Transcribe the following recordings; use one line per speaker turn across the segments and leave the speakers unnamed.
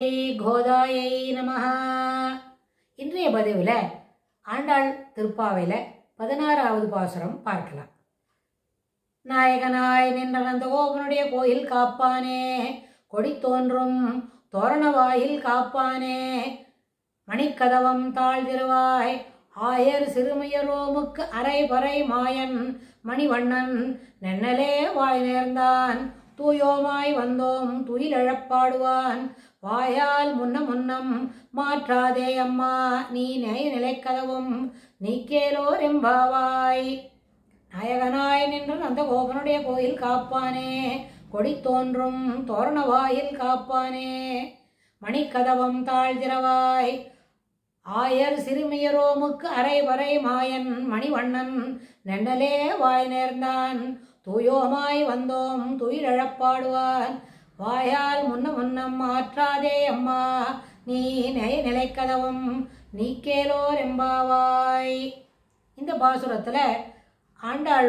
கோதாயை நமஹ. இன்றைய பதிவில் ஆண்டாள் திருப்பாவையில் 16வது பாசுரம் பார்க்கலாம். நாயகனாய் நின்ற நந்தகோபனுடைய கோயில் காப்பானே, கொடி தோன்றும் தோரணவாயில் காப்பானே, மணிக்கதவம் தாழ்திருவாய் ஆயர் சிறுமியரோமுக்கு அரை பறை மாயன் மணிவண்ணன் நென்னலே வாய் நேர்ந்தான் தூயோமாய் வந்தோம் துயிலழப்பாடுவான் வாயால் முன்னம் மாற்றாதே அம்மா நீ நிலைக்கதவும் நீக்கேலோர் எம்பாவாய். நாயகனாய் நின்று அந்த கோபனுடைய கோயில் காப்பானே, கொடி தோன்றும் தோரணவாயில் காப்பானே, மணிக்கதவம் தாழ்திரவாய் ஆயர் சிறுமியரோமுக்கு அரை வரை மாயன் மணிவண்ணன் நென்னலே வாய் நேர்ந்தான் தூயோமாய் வந்தோம் துயிலழப்பாடுவான் வாயால் முன்னம் மாற்றாதே அம்மா நீ நிலைக்கதவும் நீக்கேலோர் எம்பாவாய். இந்த பாசுரத்தில் ஆண்டாள்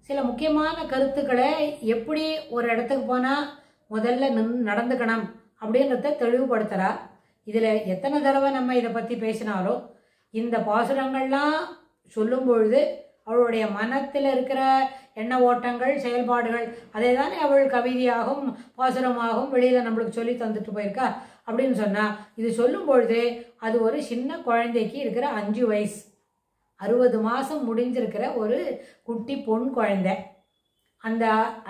சில முக்கியமான கருத்துக்களை எப்படி ஒரு இடத்துக்கு போனால் முதல்ல நடந்துக்கணும் அப்படின்றத தெளிவுபடுத்துகிறா. இதில் எத்தனை தடவை நம்ம இதை பற்றி பேசினாலும் இந்த பாசுரங்கள்லாம் சொல்லும் பொழுது அவளுடைய மனத்தில் இருக்கிற எண்ண ஓட்டங்கள் செயல்பாடுகள் அதை தானே அவள் கவிதையாகவும் பாசுரமாகவும் வெளியில் நம்மளுக்கு சொல்லி தந்துட்டு போயிருக்கா. அப்படின்னு சொன்னால் இது சொல்லும் பொழுது அது ஒரு சின்ன குழந்தைக்கு இருக்கிற 5 வயசு 60 மாதம் முடிஞ்சிருக்கிற ஒரு குட்டி பொன் குழந்தை. அந்த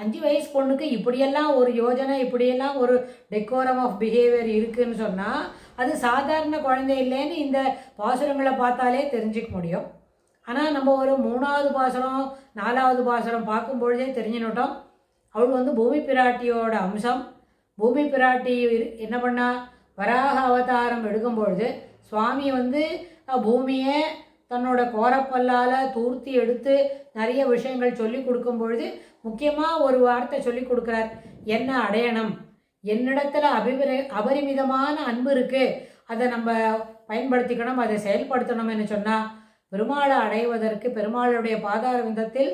5 வயசு பொண்ணுக்கு இப்படியெல்லாம் ஒரு யோஜனை, இப்படியெல்லாம் ஒரு டெக்கோரம் ஆஃப் பிஹேவியர் இருக்குன்னு சொன்னால் அது சாதாரண குழந்தை இல்லைன்னு இந்த பாசுரங்களை பார்த்தாலே தெரிஞ்சிக்க முடியும். ஆனால் நம்ம ஒரு 3வது பாசுரம் 4வது பாசுரம் பார்க்கும்பொழுதே தெரிஞ்சுனோட்டோம் அவள் பூமி பிராட்டியோட அம்சம். பூமி பிராட்டி என்ன பண்ணா, வராக அவதாரம் எடுக்கும்பொழுது சுவாமி பூமியை தன்னோட கோரப்பல்லால் தூர்த்தி எடுத்து நிறைய விஷயங்கள் சொல்லி கொடுக்கும் பொழுது முக்கியமாக ஒரு வார்த்தை சொல்லி கொடுக்குறார். என்ன அடையணும், என்னிடத்துல அபரிமிதமான அன்பு இருக்குது, அதை நம்ம பயன்படுத்திக்கணும், அதை செயல்படுத்தணும்னு சொன்னால் பெருமாளை அடைவதற்கு பெருமாளுடைய பாதார விந்தத்தில்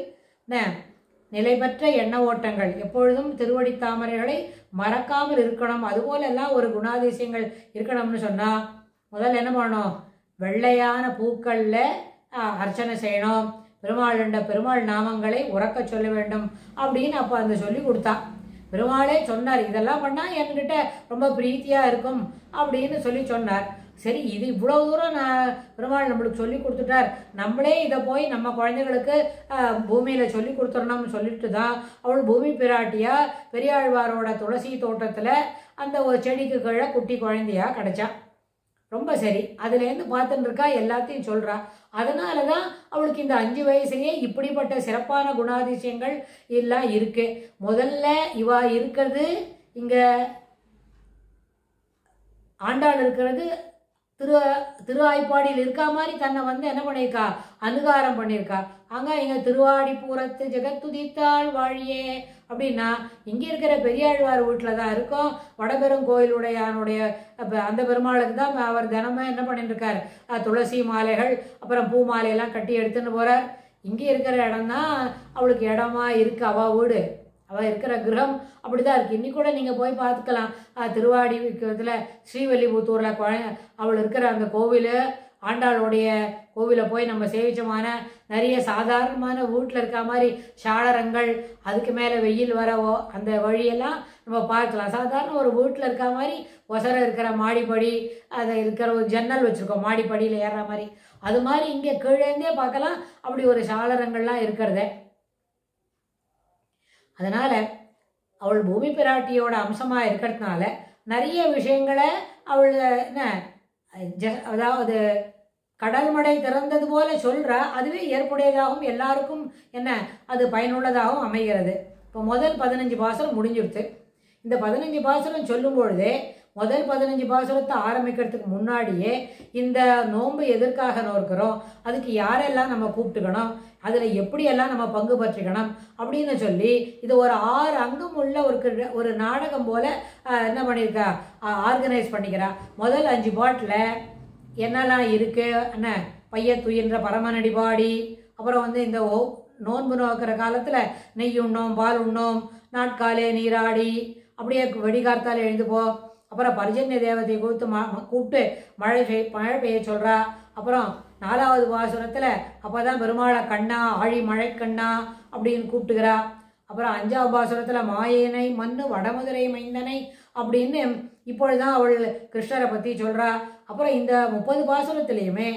நிலை பெற்ற எண்ண ஓட்டங்கள் எப்பொழுதும் திருவடி தாமரைகளை மறக்காமல் இருக்கணும். அதுபோல எல்லாம் ஒரு குணாதிசயங்கள் இருக்கணும்னு சொன்னால் முதல்ல என்ன பண்ணணும், வெள்ளையான பூக்களில் அர்ச்சனை செய்யணும், பெருமாள் நாமங்களை உறக்க சொல்ல வேண்டும் அப்படின்னு அப்போ அந்த சொல்லி கொடுத்தா. பெருமாளே சொன்னார் இதெல்லாம் பண்ணால் என்கிட்ட ரொம்ப பிரீத்தியாக இருக்கும் அப்படின்னு சொல்லி சொன்னார். சரி, இது இவ்வளோ தூரம் பெருமாள் நம்மளுக்கு சொல்லி கொடுத்துட்டார், நம்மளே இதை போய் நம்ம குழந்தைகளுக்கு பூமியில் சொல்லி கொடுத்துடணும்னு சொல்லிட்டு தான் அவள் பூமி பிராட்டியா பெரியாழ்வாரோட துளசி தோட்டத்தில் அந்த ஒரு செடிக்கு கீழே குட்டி குழந்தையா கிடைச்சா. ரொம்ப சரி, அதுலேருந்து பார்த்துட்டு இருக்கா, எல்லாத்தையும் சொல்கிறா. அதனால தான் அவளுக்கு இந்த 5 வயசுலேயே இப்படிப்பட்ட சிறப்பான குணாதிசயங்கள் எல்லாம் இருக்குது. முதல்ல இவா இருக்கிறது இங்கே ஆண்டாள் இருக்கிறது திரு ஆய்ப்பாடியில் இருக்கா மாதிரி தன்னை என்ன பண்ணியிருக்கா, அனுகாரம் பண்ணியிருக்கா. அங்கே இங்கே திருவாடிப்பூரத்து ஜெகத்துதித்தாள் வாழியே அப்படின்னா இங்கே இருக்கிற பெரியாழ்வார் வீட்டில் தான் இருக்கும். வடபெருங்கோயிலுடையானுடைய அந்த பெருமாளுக்கு தான் அவர் தினமும் என்ன பண்ணிட்டு இருக்கார், துளசி மாலைகள் அப்புறம் பூ மாலையெல்லாம் கட்டி எடுத்துன்னு போகிறார். இங்கே இருக்கிற இடம்தான் அவளுக்கு இடமா இருக்குது, அவள் வீடு அவள் இருக்கிற கிரகம் அப்படி தான் இருக்குது. இன்னி கூட நீங்கள் போய் பார்த்துக்கலாம். திருவாடி இதில் ஸ்ரீவல்லிபுத்தூரில் அவள் இருக்கிற அந்த கோவில், ஆண்டாளுடைய கோவிலை போய் நம்ம சேவிச்சமான நிறைய சாதாரணமான வீட்டில் இருக்க மாதிரி சாளரங்கள், அதுக்கு மேலே வெயில் வரவோ அந்த வழியெல்லாம் நம்ம பார்க்கலாம். சாதாரண ஒரு வீட்டில் இருக்க மாதிரி ஒசர இருக்கிற மாடிப்படி, அதை இருக்கிற ஒரு ஜன்னல் வச்சுருக்கோம் மாடிப்படியில் ஏறுற மாதிரி, அது மாதிரி இங்கே கீழேருந்தே பார்க்கலாம் அப்படி ஒரு சாளரங்கள்லாம் இருக்கிறத. அதனால் அவள் பூமி பிராட்டியோட அம்சமாக இருக்கிறதுனால நிறைய விஷயங்களை அவள் அதாவது கடல் மடை திறந்தது போல சொல்கிறா. அதுவே ஏற்புடையதாகவும் எல்லாருக்கும் அது பயனுள்ளதாகவும் அமைகிறது. இப்போ முதல் 15 பாசுரம் முடிஞ்சிடுது. இந்த 15 பாசுரம் சொல்லும் பொழுதே முதல் 15 பாசுரத்தை ஆரம்பிக்கிறதுக்கு முன்னாடியே இந்த நோன்பு எதற்காக நோக்கிறோம், அதுக்கு யாரெல்லாம் நம்ம கூப்பிட்டுக்கணும், அதில் எப்படியெல்லாம் நம்ம பங்கு பற்றிக்கணும் அப்படின்னு சொல்லி இது ஒரு 6 அங்கம் உள்ள ஒரு நாடகம் போல் என்ன பண்ணியிருக்கா, ஆர்கனைஸ் பண்ணிக்கிறா. முதல் 5 பாட்டில் என்னெல்லாம் இருக்குது, பையத்துயின்ற பரமநடி பாடி, அப்புறம் இந்த நோன்பு நோக்கிற காலத்தில் நெய் உண்ணோம், பால் உண்ணோம், நாட்காலே நீராடி அப்படியே வெடிகார்த்தால் எழுந்துப்போம், அப்புறம் பர்ஜன்ய தேவதையை கூப்பிட்டு மழை பெய்ய சொல்றா. அப்புறம் 4வது பாசுரத்துல அப்பதான் பெருமாளை கண்ணா ஆழி மழை கண்ணா அப்படின்னு கூப்பிட்டுக்கிறா. அப்புறம் 5வது பாசுரத்துல மாயனை மண்ணு வடமதுரை மைந்தனை அப்படின்னு இப்பொழுதுதான் அவள் கிருஷ்ணரை பத்தி சொல்றா. அப்புறம் இந்த 30 பாசுரத்திலையுமே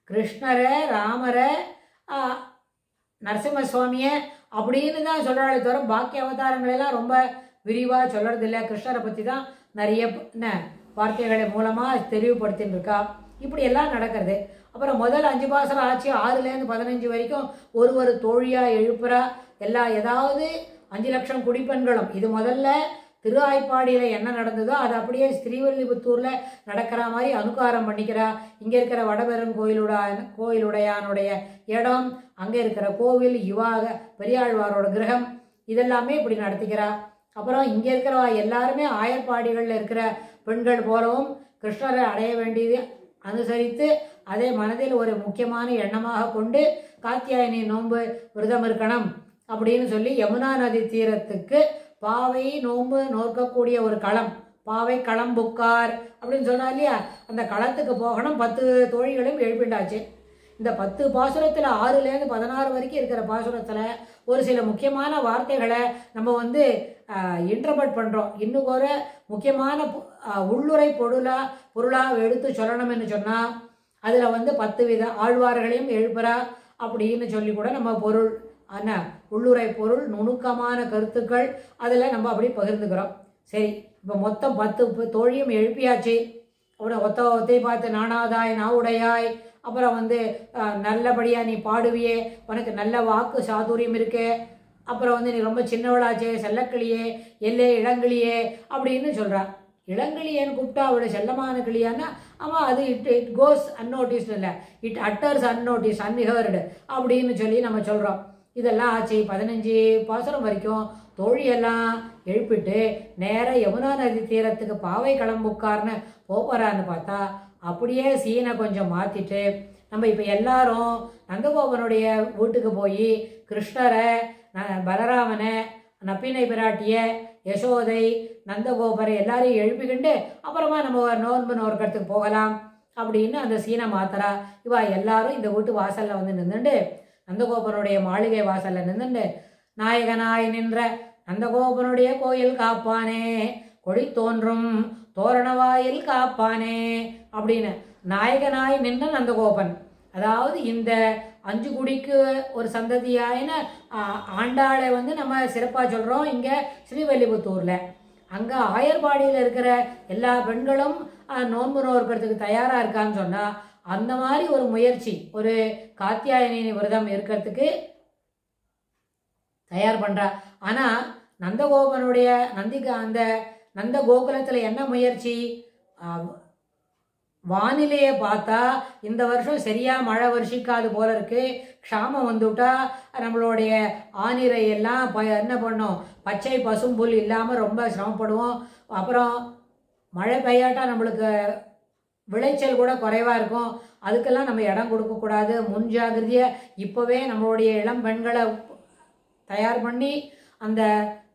கிருஷ்ணரை ராமரை நரசிம்ம சுவாமிய அப்படின்னு தான் சொல்றாளே தவிர பாக்கிய அவதாரங்கள் எல்லாம் ரொம்ப விரிவா சொல்றது இல்லை. கிருஷ்ணரை பத்தி தான் நிறைய வார்த்தைகளை மூலமா தெளிவுபடுத்தின்னு இருக்கா. இப்படி எல்லாம் நடக்கிறது. அப்புறம் முதல் 5 பாசுரம் ஆச்சு. 6லேருந்து 15 வரைக்கும் ஒரு தோழியா எழுப்புறா. ஏதாவது 5 லட்சம் குடிப்பெண்களும் இது முதல்ல திருஆய்ப்பாடியில என்ன நடந்ததோ அது அப்படியே ஸ்ரீவில்லிபுத்தூர்ல நடக்கிற மாதிரி அனுகாரம் பண்ணிக்கிறா. இங்க இருக்கிற வடபெரும் கோயிலுடையானுடைய இடம், அங்க இருக்கிற கோவில், இவாக பெரியாழ்வாரோட கிரகம், இதெல்லாமே இப்படி நடத்திக்கிறா. அப்புறம் இங்க இருக்கிற எல்லாருமே ஆயர்பாடிகள்ல இருக்கிற பெண்கள் போலவும் கிருஷ்ணரை அடைய வேண்டியது அனுசரித்து அதை மனதில் ஒரு முக்கியமான எண்ணமாக கொண்டு காத்தியாயனி நோன்பு விரதம் இருக்கணும் அப்படின்னு சொல்லி யமுனா நதி தீரத்துக்கு பாவை நோன்பு நோக்கக்கூடிய ஒரு களம், பாவை களம் புக்கார் அப்படின்னு சொன்னா இல்லையா, அந்த களத்துக்கு போகணும். 10 தோழிகளையும் எழுப்பிண்டாச்சு. இந்த 10 பாசுரத்தில் 6லேருந்து 16 வரைக்கும் இருக்கிற பாசுரத்தில் ஒரு சில முக்கியமான வார்த்தைகளை நம்ம இன்டர்பிரட் பண்ணுறோம். இன்னும் ஒரு முக்கியமான உள்ளுரை பொருளாக எடுத்து சொல்லணும்னு சொன்னால் அதில் 10 வித ஆழ்வார்களையும் எழுப்புறா அப்படின்னு சொல்லி கூட நம்ம பொருள் உள்ளுரை பொருள் நுணுக்கமான கருத்துக்கள் அதில் நம்ம அப்படி பகிர்ந்துக்கிறோம். சரி, இப்போ மொத்தம் 10 தோழியும் எழுப்பியாச்சு. அப்புறம் ஒத்தை பார்த்து நானாதாய் நாவுடையாய், அப்புறம் நல்லபடியா நீ பாடுவியே, உனக்கு நல்ல வாக்கு சாதுரியம் இருக்கு, அப்புறம் நீ ரொம்ப சின்னவளாச்சே, செல்லக்கிளியே, எல்லே இளங்கிளியே அப்படின்னு சொல்றா. இளங்கிளியேன்னு கூப்பிட்டா அவளோட செல்லமான கிளியான்னா ஆமா, அது இட் கோஸ் அன்னோட்டிஸ்ட் இல்லை, இட் அட்டர்ஸ் அன்னோட்டிஸ் அன்ஹர்டு அப்படின்னு சொல்லி நம்ம சொல்றோம். இதெல்லாம் ஆச்சு. 15 பாசுரம் வரைக்கும் தோழியெல்லாம் எழுப்பிட்டு நேர யமுனா நதி தீரத்துக்கு பாவை கிளம்புக்கார்னு போறான்னு பார்த்தா அப்படியே சீனை கொஞ்சம் மாத்திட்டு நம்ம இப்ப எல்லாரும் நந்தகோபனுடைய வீட்டுக்கு போய் கிருஷ்ணரை, பலராமனை, நப்பினை பிராட்டிய, யசோதை, நந்தகோபரை எல்லாரையும் எழுப்பிக்கிண்டு அப்புறமா நம்ம நோன்பு நோக்கிறதுக்கு போகலாம் அப்படின்னு அந்த சீனை மாத்தரா. இவா எல்லாரும் இந்த வீட்டு வாசல்ல நின்றுண்டு நந்தகோபனுடைய மாளிகை வாசல்ல நின்றுண்டு நாயகனாய் நின்ற நந்தகோபனுடைய கோயில் காப்பானே, கொடி தோன்றும் தோரணவாயில் காப்பானே அப்படின்னு நாயகனாய் நின்ற நந்தகோபன், அதாவது இந்த 5 குடிக்கு ஒரு சந்ததியாயின ஆண்டாளை நம்ம சிறப்பா சொல்றோம் இங்க ஸ்ரீவில்லிபுத்தூர்ல. அங்க ஆயர்பாடியில் இருக்கிற எல்லா பெண்களும் நோன்பு நோக்கிறதுக்கு தயாரா இருக்கான்னு சொன்னா அந்த மாதிரி ஒரு முயற்சி, ஒரு காத்தியாயனி விரதம் இருக்கிறதுக்கு தயார் பண்றா. ஆனா நந்தகோபனுடைய அந்த நந்த கோகுலத்துல என்ன முயற்சி, வானிலையை பார்த்தா இந்த வருஷம் சரியா மழை வருஷிக்காது போல இருக்கு, க்ஷாமம் வந்துவிட்டா நம்மளுடைய ஆனிரை எல்லாம் என்ன பண்ணோம், பச்சை பசும்புல் இல்லாமல் ரொம்ப சிரமப்படுவோம். அப்புறம் மழை பெய்யாட்டா நம்மளுக்கு விளைச்சல் கூட குறைவா இருக்கும். அதுக்கெல்லாம் நம்ம இடம் கொடுக்கக்கூடாது. முன்ஜாகிரதையை இப்போவே நம்மளுடைய இளம் பெண்களை தயார் பண்ணி அந்த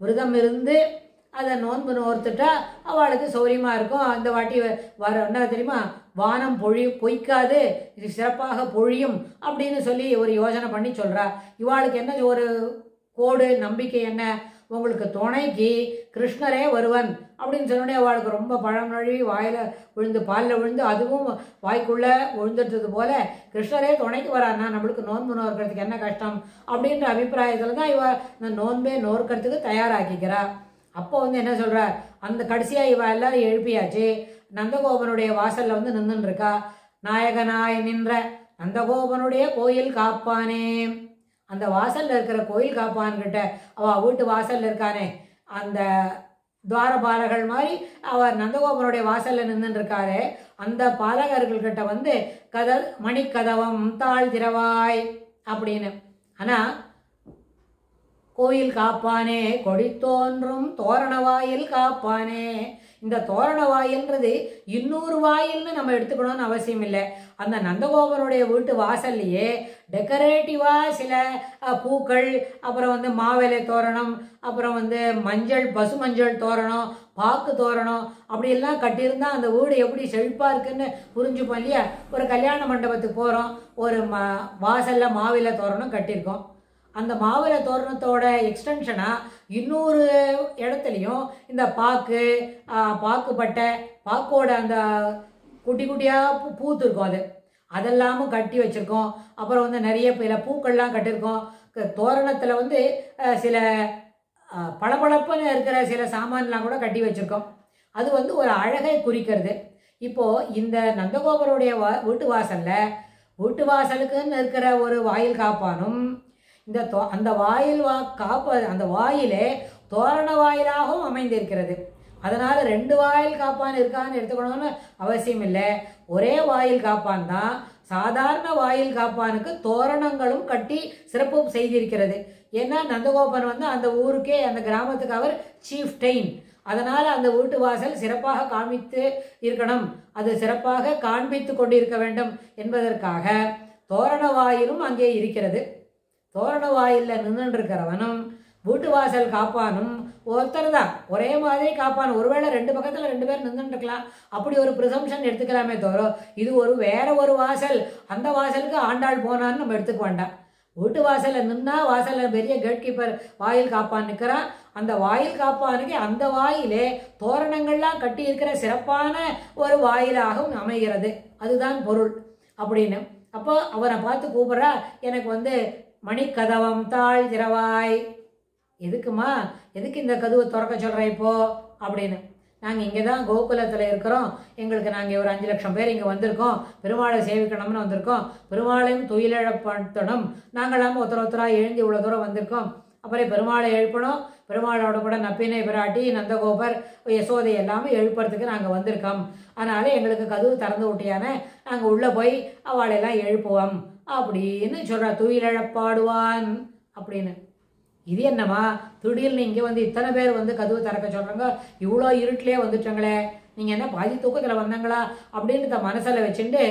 விரதம் இருந்து அதை நோன்பு நோர்த்துட்டா அவளுக்கு சௌரியமா இருக்கும். அந்த வாட்டி என்ன தெரியுமா, வானம் பொய்க்காது, இது சிறப்பாக பொழியும் அப்படின்னு சொல்லி ஒரு யோசனை பண்ணி சொல்றா. இவாளுக்கு என்ன ஒரு கோடு நம்பிக்கை, என்ன உங்களுக்கு துணைக்கு கிருஷ்ணரே வருவன் அப்படின்னு சொன்னோடனே அவளுக்கு ரொம்ப பழம் நழுவி வாயில விழுந்து பாலில் விழுந்து அதுவும் வாய்க்குள்ள விழுந்துட்டது போல கிருஷ்ணரே துணைக்கு வரான்னா நம்மளுக்கு நோன்பு நோக்கிறதுக்கு என்ன கஷ்டம் அப்படின்ற அபிப்பிராயத்துல தான் இவ இந்த நோன்பே நோக்கிறதுக்கு தயாராக்கிக்கிறா. அப்போ என்ன சொல்றா, அந்த கடைசியா இவ எல்லாரும் எழுப்பியாச்சு. நந்தகோபனுடைய வாசல்ல நின்றுன்னு இருக்கா. நாயகனாய் நின்ற நந்தகோபனுடைய கோயில் காப்பானே, அந்த வாசல்ல இருக்கிற கோயில் காப்பான்கிட்ட, அவ வீட்டு வாசல்ல இருக்கானே அந்த துவாரபாலகர்கள் மாதிரி அவர் நந்தகோபனுடைய வாசல்ல நின்றுன்னு இருக்காரு. அந்த பாலகர்கள்கிட்ட மணிக்கதவம் தாழ் திறவாய் அப்படின்னு. ஆனா கோயில் காப்பானே, கொடி தோன்றும் தோரணவாயில் காப்பானே, இந்த தோரண வாயில்ன்றது இன்னொரு வாயில்னு நம்ம எடுத்துக்கணும்னு அவசியம் இல்லை. அந்த நந்தகோபனுடைய வீட்டு வாசல்லையே டெக்கரேட்டிவா சில பூக்கள், அப்புறம் மாவிலை தோரணம், அப்புறம் மஞ்சள், பசு மஞ்சள் தோரணம், பாக்கு தோரணம் அப்படியெல்லாம் கட்டியிருந்தா அந்த வீடு எப்படி செழிப்பா இருக்குன்னு புரிஞ்சுப்போம் இல்லையா? ஒரு கல்யாண மண்டபத்துக்கு போறோம், ஒரு வாசல்ல மாவிலை தோரணம் கட்டியிருக்கோம். அந்த மாவிலை தோரணத்தோட எக்ஸ்டென்ஷனா இன்னொரு இடத்துலையும் இந்த பாக்குப்பட்டை, பாக்கோட அந்த குட்டி குட்டியா பூத்து இருக்கும், அதெல்லாமும் கட்டி வச்சிருக்கோம். அப்புறம் நிறைய பல பூக்கள்லாம் கட்டியிருக்கோம். தோரணத்துல சில பளபளப்புன்னு இருக்கிற சில சாமான்லாம் கூட கட்டி வச்சிருக்கோம். அது ஒரு அழகை குறிக்கிறது. இப்போ இந்த நந்தகோபருடைய வீட்டு வாசலுக்குன்னு இருக்கிற ஒரு வாயில் காப்பானும் அந்த அந்த வாயிலே தோரண வாயிலாகவும் அமைந்திருக்கிறது. அதனால 2 வாயில் காப்பான் இருக்கான்னு எடுத்துக்கணும்னு அவசியம் இல்லை. ஒரே வாயில் காப்பான் தான். சாதாரண வாயில் காப்பானுக்கு தோரணங்களும் கட்டி சிறப்பு செய்திருக்கிறது. ஏன்னா நந்தகோபன் அந்த ஊருக்கே, அந்த கிராமத்துக்கு அவர் சீஃப்டெயின். அதனால அந்த வீட்டு வாசல் சிறப்பாக காண்பித்து இருக்கணும், அது சிறப்பாக காண்பித்து கொண்டிருக்க வேண்டும் என்பதற்காக தோரண வாயிலும் அங்கே இருக்கிறது. தோரண வாயில்ல நின்று இருக்கிறவனும் வீட்டு வாசல் காப்பானும் ஒருத்தர் தான், ஒரே மாதிரி காப்பான். ஒருவேளை 2 பக்கத்துல 2 பேர் நின்றுட்டு இருக்கலாம், அப்படி ஒரு ப்ரிசம்ஷன் எடுத்துக்கலாமே தவிர இது வேற ஒரு வாசல், அந்த வாசலுக்கு ஆண்டாள் போனான்னு நம்ம எடுத்துக்க வேண்டாம். வீட்டு வாசல்ல நின்னா வாசல்ல பெரிய கேட் கீப்பர் வாயில் காப்பான் நிற்கிறான். அந்த வாயில் காப்பானுக்கு அந்த வாயிலே தோரணங்கள்லாம் கட்டி இருக்கிற சிறப்பான ஒரு வாயிலாகவும் அமைகிறது. அதுதான் பொருள் அப்படின்னு. அப்போ அவரை பார்த்து கூப்பிட்றா, எனக்கு மணிக்கதவம் தாழ் திறவாய். எதுக்குமா, எதுக்கு இந்த கதவை திறக்க சொல்ற இப்போ அப்படின்னு. நாங்கள் இங்கே தான் கோகுலத்தில் இருக்கிறோம், எங்களுக்கு நாங்கள் ஒரு 5 லட்சம் பேர் இங்கே வந்திருக்கோம், பெருமாளை சேவிக்கணும்னு வந்திருக்கோம், பெருமாளையும் துயிலெழப்படுத்தணும், நாங்களாம் ஒருத்தராக எழுந்து இவ்வளோ தூரம் வந்திருக்கோம். அப்புறம் பெருமாளை எழுப்பணும், பெருமாளோட கூட நப்பினை பிராட்டி, நந்தகோபர், யசோதை எல்லாமே எழுப்புறதுக்கு நாங்கள் வந்திருக்கோம். அதனால எங்களுக்கு கதவு திறந்து விட்டியான நாங்கள் உள்ளே போய் அவளெல்லாம் எழுப்புவோம் அப்படின்னு சொல்கிறா. துயிலெழப்பாடுவான் அப்படின்னு. இது என்னம்மா திடீர்னு இங்கே இத்தனை பேர் கதவு திறக்க சொல்கிறாங்க, இவ்வளோ இருட்டிலே வந்துட்டாங்களே, நீங்கள் என்ன பாதி தூக்கத்தில் வந்தாங்களா அப்படின்னு மனசில் வச்சுட்டு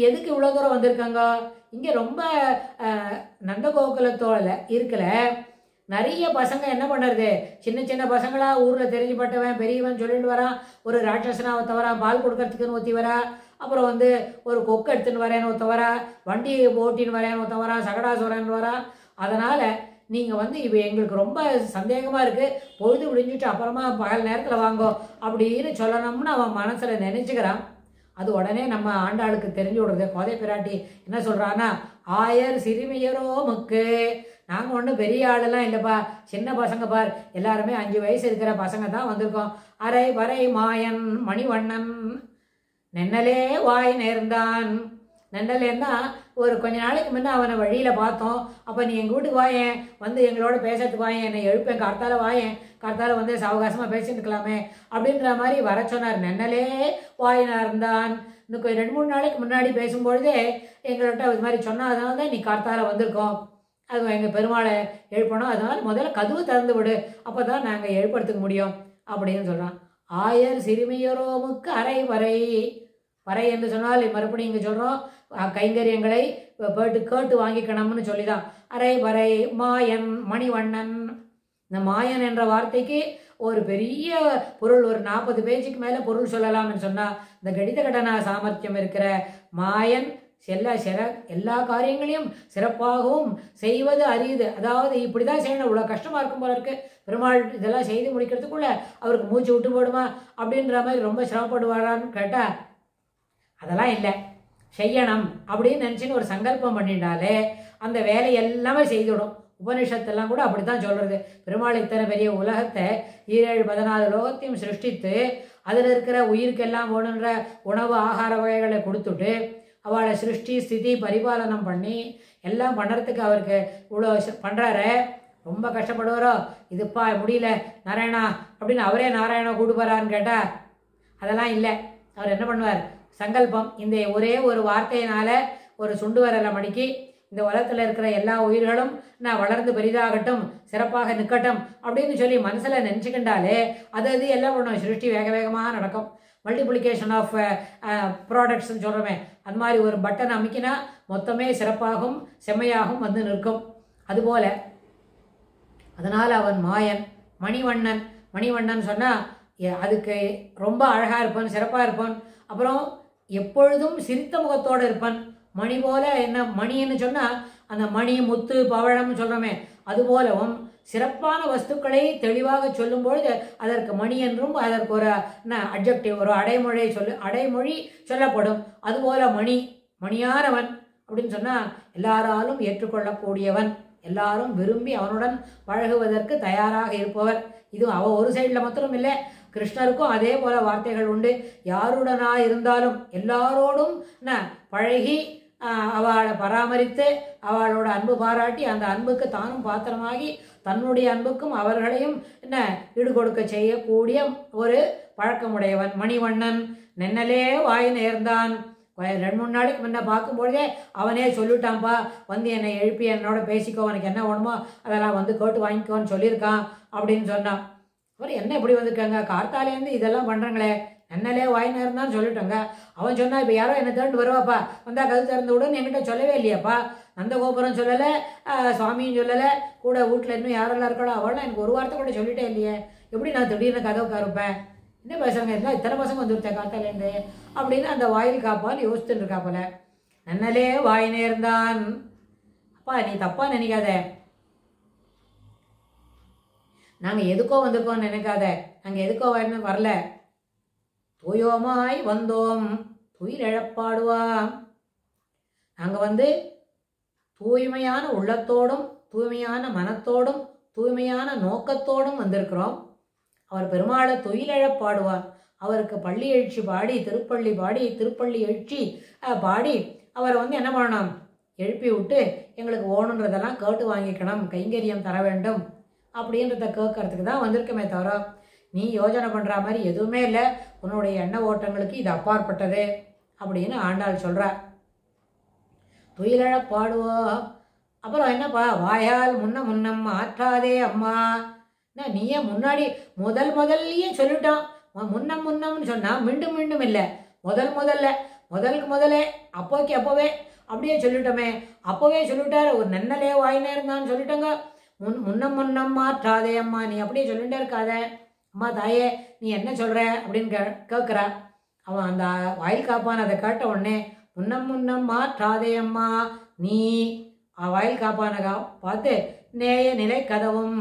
எதுக்கு இவ்வளோ தூரம் வந்திருக்காங்க? இங்கே ரொம்ப நந்தகோகுலத்தோட இருக்கல நிறைய பசங்க என்ன பண்ணுறது, சின்ன சின்ன பசங்களா ஊரில் தெரிஞ்சுப்பட்டவன் பெரியவன் சொல்லிட்டு வரான், ஒரு ராட்சசனா ஒருத்தவரா, பால் கொடுக்கறதுக்குன்னு ஒருத்தி வரா, அப்புறம் ஒரு கொக்கு எடுத்துன்னு வரேன்னு ஒருத்தவரா, வண்டி ஓட்டின்னு வரேன்னு ஒருத்தவரா, சகடாசுரன்னு வரா. அதனால் நீங்கள் இப்போ எங்களுக்கு ரொம்ப சந்தேகமாக இருக்குது, பொழுது விடிஞ்சிட்டு அப்புறமா பகல் நேரத்தில் வாங்கோ அப்படின்னு சொல்லணும்னு அவன் மனசில் நினச்சிக்கிறான். அது உடனே நம்ம ஆண்டாளுக்கு தெரிஞ்சு விடுறது. கோதை பிராட்டி என்ன சொல்கிறான்னா, ஆயர் சிறுமியரோ முக்கு, நாங்கள் ஒன்றும் பெரிய ஆளெல்லாம் இல்லைப்பா, சின்ன பசங்க பார், எல்லாருமே 5 வயசு இருக்கிற பசங்க தான் வந்திருக்கோம். அரை வரை மாயன் மணிவண்ணன் நென்னலே வாய் நேர்ந்தான். நென்னலேன்னா ஒரு கொஞ்ச நாளைக்கு முன்னே அவனை வழியில் பார்த்தோம், அப்போ நீ எங்கள் வீட்டுக்கு வாயேன், எங்களோட பேசுறதுக்கு வாயேன், என்னை எழுப்பேன், கார்த்தால வாயேன், கார்த்தால சாவகாசமாக பேசிட்டு இருக்கலாமே அப்படின்ற மாதிரி வர சொன்னார். நென்னலே வாய் நேர்ந்தான். இன்னும் 2-3 நாளைக்கு முன்னாடி பேசும்பொழுதே எங்கள்கிட்ட இது மாதிரி சொன்னால், அதனால தான் நீ கார்த்தால வந்திருக்கோம், அது எங்கள் பெருமாளை எழுப்பணும், அதனால் முதல்ல கதவு திறந்து விடு, அப்போ தான் நாங்கள் எழுப்புறதுக்கு முடியும் அப்படின்னு சொல்கிறான். ஆயர் சிறுமியரோமுக்கு அரை வரை. வரை என்று சொன்னால் மறுபடியும் இங்கே சொல்கிறோம், கைங்கரியங்களை கேட்டு வாங்கிக்கணும்னு சொல்லிதான். அரை வரை மாயன் மணிவண்ணன். இந்த மாயன் என்ற வார்த்தைக்கு ஒரு பெரிய பொருள், ஒரு 40 பேஜுக்கு மேலே பொருள் சொல்லலாம்னு சொன்னால், இந்த கடித கடனா சாமர்த்தியம் இருக்கிற மாயன் எல்லா காரியங்களையும் சிறப்பாகவும் செய்வது அரியுது. அதாவது இப்படி தான் செய்யணும், இவ்வளோ கஷ்டமாக இருக்கும் போல இருக்கு, பெருமாள் இதெல்லாம் செய்து முடிக்கிறதுக்குள்ள அவருக்கு மூச்சு விட்டு போடுமா அப்படின்ற மாதிரி ரொம்ப சிரமப்படுவாரான்னு கேட்டால் அதெல்லாம் இல்லை, செய்யணும் அப்படின்னு நினச்சின்னு ஒரு சங்கல்பம் பண்ணிட்டாலே அந்த வேலை எல்லாமே செய்துவிடும். உபனிஷத்தெல்லாம் கூட அப்படி தான் சொல்கிறது. பெருமாள் இத்தனை பெரிய உலகத்தை 17-14 லோகத்தையும் சிருஷ்டித்து அதில் இருக்கிற உயிருக்கெல்லாம் வேணுன்ற உணவு ஆகார வகைகளை கொடுத்துட்டு அவளை சிருஷ்டி ஸ்திதி பரிபாலனம் பண்ணி எல்லாம் பண்ணுறதுக்கு அவருக்கு இவ்வளோ பண்ணுறாரு. ரொம்ப கஷ்டப்படுவாரோ, இதுப்பா முடியல நாராயணா அப்படின்னு அவரே நாராயணா கூட்டு போகிறான்னு கேட்டால் அதெல்லாம் இல்லை. அவர் என்ன பண்ணுவார், சங்கல்பம், இந்த ஒரே ஒரு வார்த்தையினால ஒரு சுண்டு வரலை மடிக்கி இந்த உலகத்தில் இருக்கிற எல்லா உயிர்களும் நான் வளர்ந்து பெரிதாகட்டும், சிறப்பாக நிற்கட்டும் அப்படின்னு சொல்லி மனசில் நினச்சிக்கிண்டாலே அது எல்லாம் பண்ணும், சிருஷ்டி வேக வேகமாக நடக்கும். மல்டிப்ளிகேஷன் ஆஃப் ப்ராடக்ட்ஸ்ன்னு சொல்கிறோமே, அது மாதிரி ஒரு பட்டன் அமைக்கினா மொத்தமே சிறப்பாகவும் செம்மையாகவும் வந்து நிற்கும். அதுபோல் அதனால் அவன் மாயன். மணிவண்ணன், மணிவண்ணன் சொன்னால் அதுக்கு ரொம்ப அழகாக இருப்பான், சிறப்பாக இருப்பான். அப்புறம் எப்பொழுதும் சிரித்த முகத்தோடு இருப்பான். மணி போல என்ன மணின்னு சொன்னால் அந்த மணி முத்து பவழம்னு சொல்கிறோமே, அதுபோலவும் சிறப்பான வஸ்துக்களை தெளிவாக சொல்லும் பொழுது அதற்கு மணி என்றும் அதற்கு ஒரு அட்ஜெக்டிவ், ஒரு அடைமொழி சொல்லப்படும். அதுபோல மணி, மணியானவன் அப்படின்னு சொன்னால் எல்லாராலும் ஏற்றுக்கொள்ளக்கூடியவன், எல்லாரும் விரும்பி அவனுடன் பழகுவதற்கு தயாராக இருப்பவர். இது ஒரு சைடில் மாத்திரம் இல்லை, கிருஷ்ணருக்கும் அதே போல வார்த்தைகள் உண்டு. யாருடனா இருந்தாலும் எல்லாரோடும் பழகி அவளை பராமரித்து அவளோட அன்பு பாராட்டி அந்த அன்புக்கு தானும் பாத்திரமாகி தன்னுடைய அன்புக்கும் அவர்களையும் ஈடுகொடுக்க செய்யக்கூடிய ஒரு பழக்கமுடையவன் மணிவண்ணன். நென்னலே வாய் நேர்ந்தான். 2-3 நாளைக்கு முன்ன பார்க்கும்பொழுதே அவனே சொல்லிட்டான்ப்பா, வந்து என்னை எழுப்பி என்னோட பேசிக்கோ, உனக்கு என்ன வேணுமோ அதெல்லாம் வந்து கேட்டு வாங்கிக்கோன்னு சொல்லியிருக்கான் அப்படின்னு சொன்னான். அப்புறம் என்ன இப்படி வந்திருக்காங்க, கார்த்தாலேருந்து இதெல்லாம் பண்ணுறாங்களே, என்னலே வாய் நேர்ந்தான்னு சொல்லிட்டோங்க. அவன் சொன்னா இப்போ யாரோ என்னை தேண்டு வருவாப்பா, வந்தால் கது திறந்து விடுன்னு என்கிட்ட சொல்லவே இல்லையாப்பா. நந்தகோபுரம் சொல்லலை, சுவாமியும் சொல்லலை, கூட வீட்டில் இன்னும் யாரெல்லாம் இருக்காளோ அவளும் எனக்கு ஒரு வார்த்தை கூட சொல்லிட்டே இல்லையே, எப்படி நான் திடீர்னு கதவுக்கு இருப்பேன், என்ன பேசுறாங்க, இருந்தால் இத்தனை பசங்க வந்துருத்தேன் காத்தாலேருந்து அப்படின்னு அந்த வாயில் காப்பான்னு யோசிச்சுட்டு இருக்கா போல. நன்னலே வாய் நேர்ந்தான். அப்பா நீ தப்பா நினைக்காத, நாங்கள் எதுக்கோ வந்திருக்கோம்னு நினைக்காத, நாங்கள் எதுக்கோ வரல, தூயோமாய் வந்தோம் துயிலெழப்பாடுவாம். நாங்கள் வந்து தூய்மையான உள்ளத்தோடும் தூய்மையான மனத்தோடும் தூய்மையான நோக்கத்தோடும் வந்திருக்கிறோம். அவர் பெருமாளை துயிலெழப்பாடுவார். அவருக்கு பள்ளி எழுச்சி பாடி, திருப்பள்ளி பாடி, திருப்பள்ளி எழுச்சி பாடி அவரை வந்து என்ன பண்ணணும், எழுப்பி விட்டு எங்களுக்கு ஓணுன்றதெல்லாம் கேட்டு வாங்கிக்கணும், கைங்கரியம் தர வேண்டும் அப்படின்றத கேட்கறதுக்கு தான் வந்திருக்கமே தவிர நீ யோஜனை பண்ணுற மாதிரி எதுவுமே இல்லை, உன்னுடைய எண்ண ஓட்டங்களுக்கு இது அப்பாற்பட்டது அப்படின்னு ஆண்டாள் சொல்கிறார். துயிலழ பாடுவோம். அப்புறம் என்னப்பா, வாயால் முன்னம் ஆற்றாதே அம்மா. நீயே முன்னாடி முதல்லயே சொல்லிட்டோம், முன்னம்னு சொன்னால் மீண்டும் மீண்டும் இல்லை, முதல்ல அப்போவே அப்படியே சொல்லிட்டோமே, அப்போவே சொல்லிட்டாரு. ஒரு நன்னலே வாய் நேர்ந்தான்னு சொல்லிட்டோங்க. முன்னம் ஆற்றாதே அம்மா, நீ அப்படியே சொல்லிட்டே இருக்காத அம்மா தாயே, நீ என்ன சொல்கிற அப்படின்னு கேட்குறா. அவன் அந்த வாயில் காப்பான் அதை கேட்ட உடனே முன்னம் மாற்றாதே அம்மா, நீ வாயில் காப்பானகா பார்த்து நேய நிலை கதவும்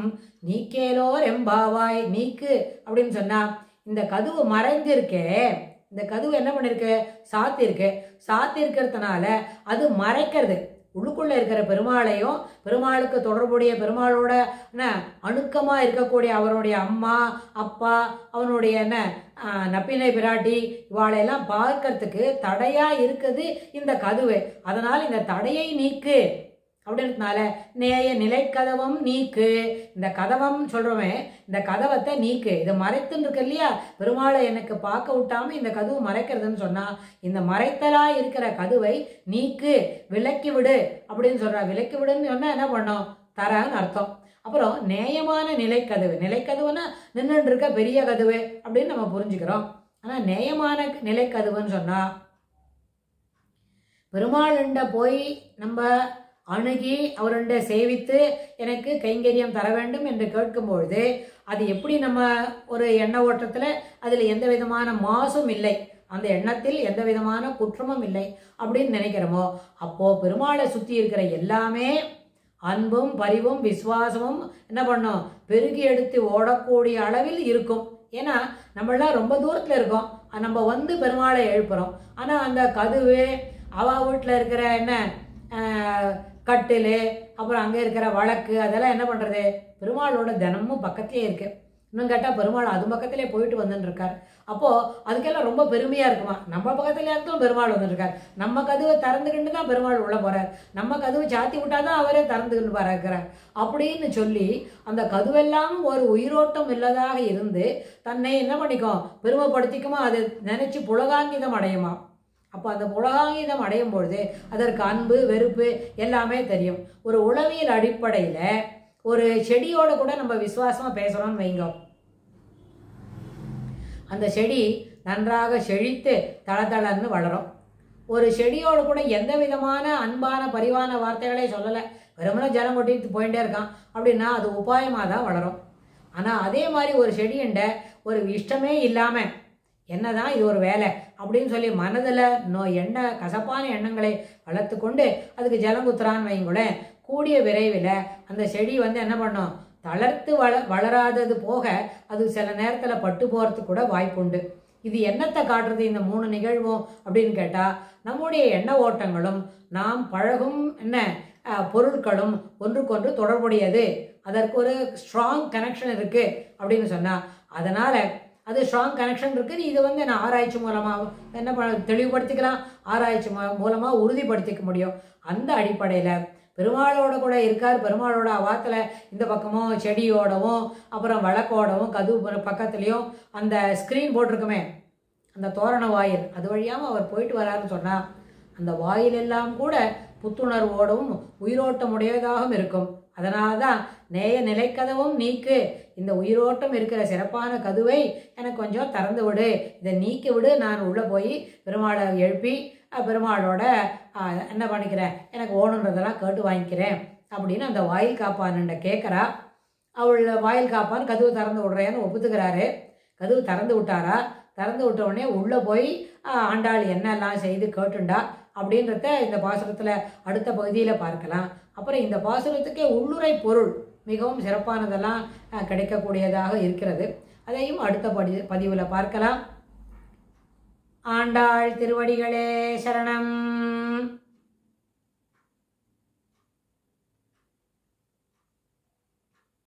நீக்கேலோர் எம்பாவாய் நீக்கு அப்படின்னு சொன்னா, இந்த கதவு மறைஞ்சிருக்கே, இந்த கதவு என்ன பண்ணிருக்கு, சாத்திருக்கிறதுனால அது மறைக்கிறது. உள்ளுக்குள்ள இருக்கிற பெருமாளையும் பெருமாளுக்கு தொடர்புடைய பெருமாளோட அணுக்கமா இருக்கக்கூடிய அவருடைய அம்மா அப்பா அவனுடைய நப்பினை பிராட்டி இவாளையெல்லாம் பார்க்கறதுக்கு தடையா இருக்குது இந்த கதவு. அதனால இந்த தடையை நீக்கு அப்படின்றதுனால நேய நிலைக்கதவம் நீக்கு, இந்த கதவம் சொல்றோமே இந்த கதவத்தை நீக்கு, இதை மறைத்துன்னு இருக்கு இல்லையா, பெருமாளை எனக்கு பார்க்க விட்டாம இந்த கதவு மறைக்கிறதுன்னு சொன்னா இந்த மறைத்தலா இருக்கிற கதவை நீக்கு, விலக்கி விடு அப்படின்னு சொல்றா. விலக்கி விடுன்னு சொன்னா என்ன பண்ணோம், தரன்னு அர்த்தம். அப்புறம் நேயமான நிலைக்கதவுன்னா நின்றுட்டு இருக்க பெரிய கதவு அப்படின்னு நம்ம புரிஞ்சுக்கிறோம். ஆனா நேயமான நிலைக்கதவுன்னு சொன்னா பெருமாள்கிட்ட போய் நம்ம அணுகி அவருடைய சேவித்து எனக்கு கைங்கரியம் தர வேண்டும் என்று கேட்கும்பொழுது அது எப்படி நம்ம ஒரு எண்ண ஓட்டத்தில் அதில் எந்த விதமான மாசும் இல்லை, அந்த எண்ணத்தில் எந்த விதமான குற்றமும் இல்லை அப்படின்னு நினைக்கிறோமோ, அப்போது பெருமாளை சுற்றி இருக்கிற எல்லாமே அன்பும் பரிவும் விசுவாசமும் என்ன பண்ணோம், பெருகி எடுத்து ஓடக்கூடிய அளவில் இருக்கும். ஏன்னா நம்மளாம் ரொம்ப தூரத்தில் இருக்கோம், நம்ம வந்து பெருமாளை எழுப்புறோம். ஆனால் அந்த கதவு அவ வீட்டில் இருக்கிற கட்டில் அப்புறம் அங்கே இருக்கிற வழக்கு அதெல்லாம் என்ன பண்ணுறது, பெருமாளோட தினமும் பக்கத்திலே இருக்கு. இன்னும் கேட்டால் பெருமாள் அது பக்கத்திலே போயிட்டு வந்துட்டு இருக்கார். அப்போது அதுக்கெல்லாம் ரொம்ப பெருமையாக இருக்குமா, நம்ம பக்கத்துல இருந்தும் பெருமாள் வந்துருக்கார், நம்ம கதவை திறந்துக்கிட்டு தான் பெருமாள் உள்ள போகிறார், நம்ம கதவை சாத்தி விட்டாதான் அவரே திறந்துக்கிட்டு பார்க்கிறார் அப்படின்னு சொல்லி அந்த கதவெல்லாம் ஒரு உயிரோட்டம் இல்லதாக இருந்து தன்னை என்ன பண்ணிக்கும், பெருமைப்படுத்திக்குமா, அது நினைச்சு புலகாங்கிதம் அடையுமா. அப்போ அந்த புலகாங்கிதம் அடையும் பொழுது அதற்கு அன்பு வெறுப்பு எல்லாமே தெரியும். ஒரு உளவியல் அடிப்படையில் ஒரு செடியோட கூட நம்ம விசுவாசமாக பேசுகிறோம்னு வைங்க, அந்த செடி நன்றாக செழித்து தளதளன்னு வளரும். ஒரு செடியோடு கூட எந்த விதமான அன்பான பரிவான வார்த்தைகளே சொல்லலை, வெறுமனே ஜலம் கொட்டிட்டு போயிட்டே இருக்கான் அப்படின்னா அது உபாயமாக தான் வளரும். ஆனால் அதே மாதிரி ஒரு செடியண்ட ஒரு இஷ்டமே இல்லாமல் என்னதான் இது ஒரு வேலை அப்படின்னு சொல்லி மனதில் கசப்பான எண்ணங்களை வளர்த்து கொண்டு அதுக்கு ஜலம் குத்துறான்னு வைங்களேன், கூடிய விரைவில் அந்த செடி என்ன பண்ணும், தளர்த்து வளராதது போக அது சில நேரத்தில் பட்டு போகிறதுக்கு கூட வாய்ப்புண்டு. இது என்னத்தை காட்டுறது இந்த 3 நிகழ்வும் அப்படின்னு கேட்டால், நம்முடைய எண்ண ஓட்டங்களும் நாம் பழகும் பொருட்களும் ஒன்றுக்கொன்று தொடர்புடையது, அதற்கு ஒரு ஸ்ட்ராங் கனெக்ஷன் இருக்குது அப்படின்னு சொன்னால், அதனால் அது ஸ்ட்ராங் கனெக்ஷன் இருக்குது. இது நான் ஆராய்ச்சி மூலமாக என்ன தெளிவுபடுத்திக்கலாம், ஆராய்ச்சி மூலமாக உறுதிப்படுத்திக்க முடியும். அந்த அடிப்படையில் பெருமாளோட கூட இருக்கார். பெருமாளோட அவாத்தில் இந்த பக்கமும் செடியோடவும் அப்புறம் விளக்கோடவும் கதவு பக்கத்துலேயும் அந்த ஸ்க்ரீன் போட்டிருக்குமே, அந்த தோரண வாயில், அது வழியாமல் அவர் போயிட்டு வராருன்னு சொன்னால் அந்த வாயிலெல்லாம் கூட புத்துணர்வோடவும் உயிரோட்டமுடையதாகவும் இருக்கும். அதனால தான் நேய நிலைக்கதவும் நீக்கு, இந்த உயிரோட்டம் இருக்கிற சிறப்பான கதவை எனக்கு கொஞ்சம் திறந்து விடு, இதை நீக்கி விடு, நான் உள்ளே போய் பெருமாளை எழுப்பி பெருமாளோட என்ன பண்ணிக்கிறேன், எனக்கு ஓணுன்றதெல்லாம் கேட்டு வாங்கிக்கிறேன் அப்படின்னு அந்த வாயில் காப்பான்கிட்ட கேட்குறா. அவள் வாயில் காப்பான் கதவு திறந்து விடுறேன்னு ஒப்புத்துக்கிறாரு. கதவு திறந்து விட்டாரா, திறந்து விட்ட உடனே உள்ளே போய் ஆண்டாள் என்னெல்லாம் செய்து கேட்டுண்டா அப்படின்றத இந்த பாசுரத்தில் அடுத்த பகுதியில் பார்க்கலாம். அப்புறம் இந்த பாசுரத்துக்கே உள்ளுரை பொருள் மிகவும் சிறப்பானதெல்லாம் கிடைக்கக்கூடியதாக இருக்கிறது. அதையும் அடுத்த பதிவில் பார்க்கலாம். ஆண்டாள் திருவடிகளே சரணம்.